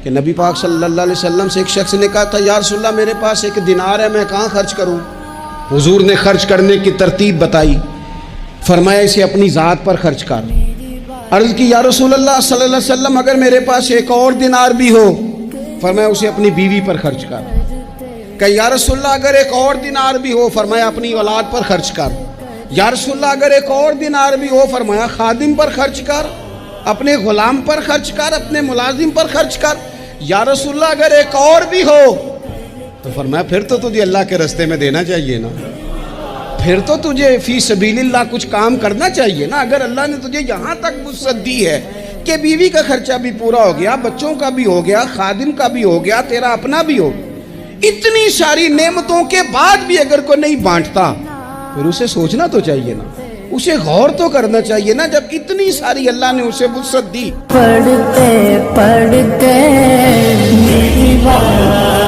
کہ نبی پاک صلی اللہ علیہ وسلم سے ایک شخص نے کہا تھا یا رسول اللہ میرے پاس ایک دینار ہے، میں کہاں خرچ کروں؟ حضور نے خرچ کرنے کی ترتیب بتائی، فرمایا اسے اپنی ذات پر خرچ کر۔ عرض کی یا رسول اللہ صلی اللہ علیہ وسلم اگر میرے پاس ایک اور دینار بھی ہو، فرمایا اسے اپنی بیوی پر خرچ کر۔ کہ یا رسول اللہ اگر ایک اور دینار بھی ہو، فرمایا اپنی اولاد پر خرچ کر۔ یا رسول اللہ اگر ایک اور دینار بھی ہو، فرمایا خادم پر خرچ کر، اپنے غلام پر خرچ کر، اپنے ملازم پر خرچ کر۔ یا رسول اللہ اگر ایک اور بھی ہو، تو فرمایا پھر تو تجھے اللہ کے راستے میں دینا چاہیے نا، پھر تو تجھے فی سبیل اللہ کچھ کام کرنا چاہیے نا۔ اگر اللہ نے تجھے یہاں تک وسعت دی ہے کہ بیوی کا خرچہ بھی پورا ہو گیا، بچوں کا بھی ہو گیا، خادم کا بھی ہو گیا، تیرا اپنا بھی ہو گیا، اتنی ساری نعمتوں کے بعد بھی اگر کوئی نہیں بانٹتا، پھر اسے سوچنا تو چاہیے نا، اسے غور تو کرنا چاہیے نا، جب اتنی ساری اللہ نے اسے وسعت دی۔ پڑھتے پڑھتے